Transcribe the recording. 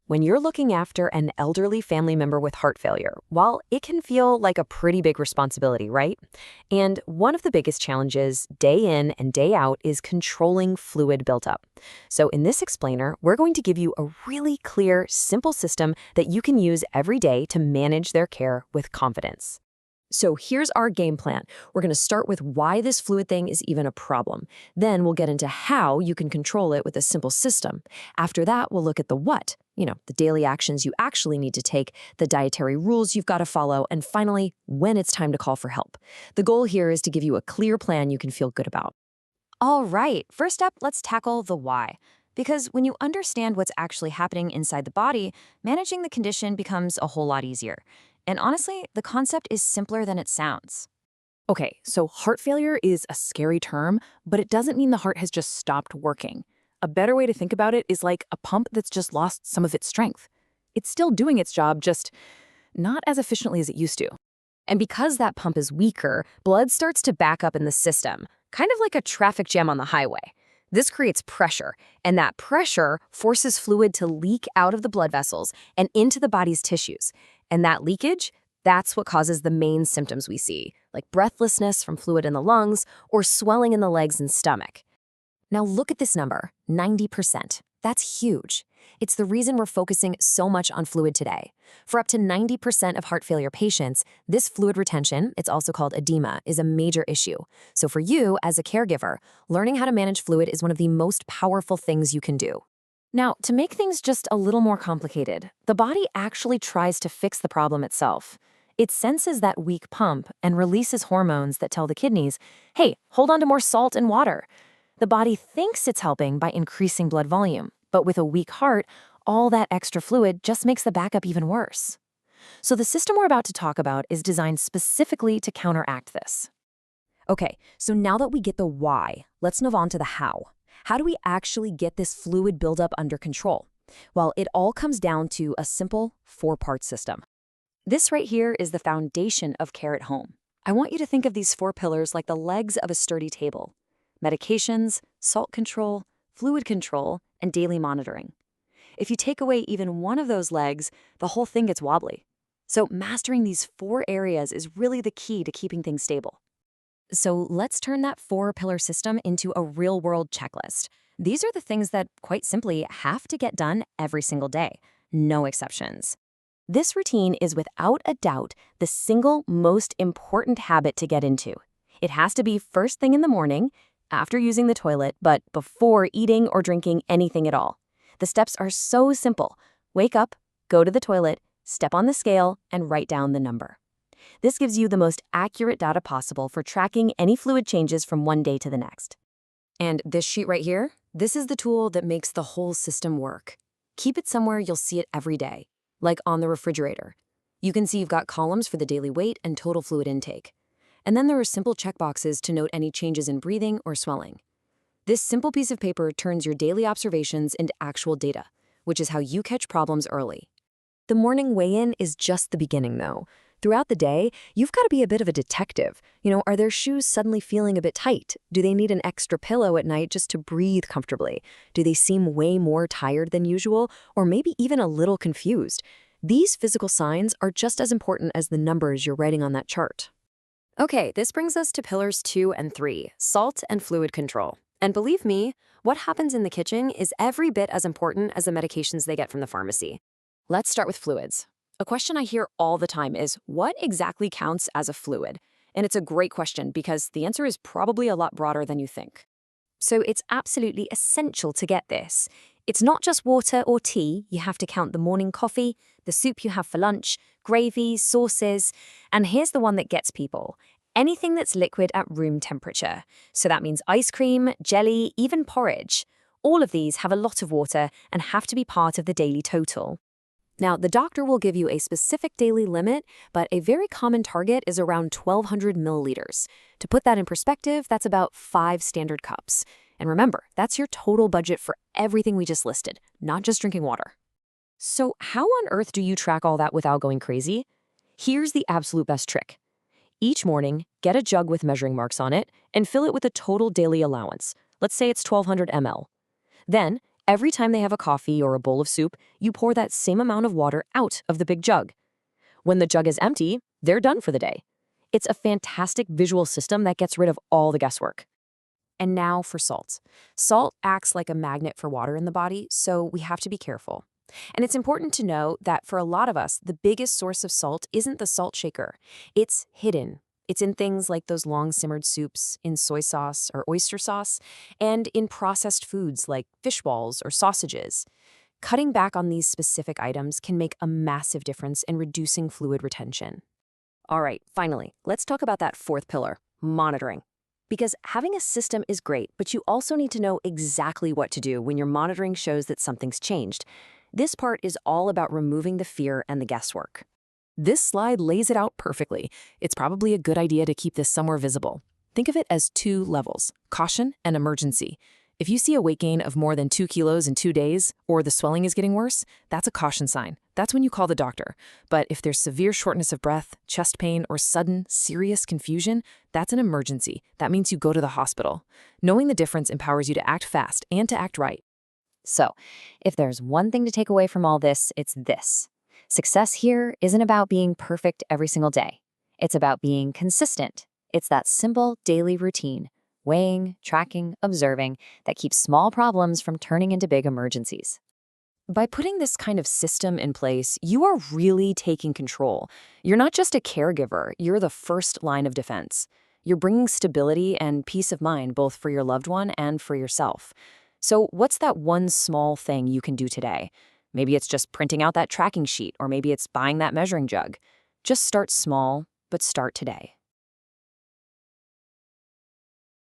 When you're looking after an elderly family member with heart failure, while it can feel like a pretty big responsibility, right? And one of the biggest challenges day in and day out is controlling fluid buildup. So in this explainer, we're going to give you a really clear, simple system that you can use every day to manage their care with confidence. So here's our game plan. We're going to start with why this fluid thing is even a problem. Then we'll get into how you can control it with a simple system. After that, we'll look at the what, the daily actions you actually need to take, the dietary rules you've got to follow, and finally, when it's time to call for help. The goal here is to give you a clear plan you can feel good about. All right, first up, let's tackle the why. Because when you understand what's actually happening inside the body, managing the condition becomes a whole lot easier. And honestly, the concept is simpler than it sounds. Okay, so heart failure is a scary term, but it doesn't mean the heart has just stopped working. A better way to think about it is like a pump that's just lost some of its strength. It's still doing its job, just not as efficiently as it used to. And because that pump is weaker, blood starts to back up in the system, kind of like a traffic jam on the highway. This creates pressure, and that pressure forces fluid to leak out of the blood vessels and into the body's tissues. And that leakage, that's what causes the main symptoms we see, like breathlessness from fluid in the lungs or swelling in the legs and stomach. Now look at this number, 90%. That's huge. It's the reason we're focusing so much on fluid today. For up to 90% of heart failure patients, this fluid retention, it's also called edema, is a major issue. So for you, as a caregiver, learning how to manage fluid is one of the most powerful things you can do. Now, to make things just a little more complicated, the body actually tries to fix the problem itself. It senses that weak pump and releases hormones that tell the kidneys, hey, hold on to more salt and water. The body thinks it's helping by increasing blood volume, but with a weak heart, all that extra fluid just makes the backup even worse. So the system we're about to talk about is designed specifically to counteract this. Okay, so now that we get the why, let's move on to the how. How do we actually get this fluid buildup under control? Well, it all comes down to a simple 4-part system. This right here is the foundation of care at home. I want you to think of these 4 pillars like the legs of a sturdy table: medications, salt control, fluid control, and daily monitoring. If you take away even one of those legs, the whole thing gets wobbly. So mastering these 4 areas is really the key to keeping things stable. So let's turn that 4-pillar system into a real-world checklist. These are the things that, quite simply, have to get done every single day. No exceptions. This routine is without a doubt the single most important habit to get into. It has to be first thing in the morning, after using the toilet, but before eating or drinking anything at all. The steps are so simple. Wake up, go to the toilet, step on the scale, and write down the number. This gives you the most accurate data possible for tracking any fluid changes from one day to the next. And this sheet right here, this is the tool that makes the whole system work. Keep it somewhere you'll see it every day, like on the refrigerator. You can see you've got columns for the daily weight and total fluid intake. And then there are simple checkboxes to note any changes in breathing or swelling. This simple piece of paper turns your daily observations into actual data, which is how you catch problems early. The morning weigh-in is just the beginning, though. Throughout the day, you've got to be a bit of a detective. Are their shoes suddenly feeling a bit tight? Do they need an extra pillow at night just to breathe comfortably? Do they seem way more tired than usual, or maybe even a little confused? These physical signs are just as important as the numbers you're writing on that chart. Okay, this brings us to pillars 2 and 3, salt and fluid control. And believe me, what happens in the kitchen is every bit as important as the medications they get from the pharmacy. Let's start with fluids. A question I hear all the time is, what exactly counts as a fluid? And it's a great question because the answer is probably a lot broader than you think. So it's absolutely essential to get this. It's not just water or tea. You have to count the morning coffee, the soup you have for lunch, gravies, sauces, and here's the one that gets people: anything that's liquid at room temperature. So that means ice cream, jelly, even porridge. All of these have a lot of water and have to be part of the daily total. Now, the doctor will give you a specific daily limit, but a very common target is around 1,200 milliliters. To put that in perspective, that's about 5 standard cups. And remember, that's your total budget for everything we just listed, not just drinking water. So how on earth do you track all that without going crazy? Here's the absolute best trick. Each morning, get a jug with measuring marks on it and fill it with a total daily allowance. Let's say it's 1,200 ml. Then, Every time they have a coffee or a bowl of soup, you pour that same amount of water out of the big jug. When the jug is empty, they're done for the day. It's a fantastic visual system that gets rid of all the guesswork. And now for salt. Salt acts like a magnet for water in the body, so we have to be careful. And it's important to know that for a lot of us, the biggest source of salt isn't the salt shaker. It's hidden. It's in things like those long-simmered soups, in soy sauce or oyster sauce, and in processed foods like fish balls or sausages. Cutting back on these specific items can make a massive difference in reducing fluid retention. All right, finally, let's talk about that fourth pillar, monitoring. Because having a system is great, but you also need to know exactly what to do when your monitoring shows that something's changed. This part is all about removing the fear and the guesswork. This slide lays it out perfectly. It's probably a good idea to keep this somewhere visible. Think of it as 2 levels, caution and emergency. If you see a weight gain of more than 2 kilos in 2 days, or the swelling is getting worse, that's a caution sign. That's when you call the doctor. But if there's severe shortness of breath, chest pain, or sudden, serious confusion, that's an emergency. That means you go to the hospital. Knowing the difference empowers you to act fast and to act right. So, if there's one thing to take away from all this, it's this. Success here isn't about being perfect every single day. It's about being consistent. It's that simple daily routine, weighing, tracking, observing, that keeps small problems from turning into big emergencies. By putting this kind of system in place, you are really taking control. You're not just a caregiver, you're the first line of defense. You're bringing stability and peace of mind both for your loved one and for yourself. So what's that one small thing you can do today? Maybe it's just printing out that tracking sheet, or maybe it's buying that measuring jug. Just start small, but start today.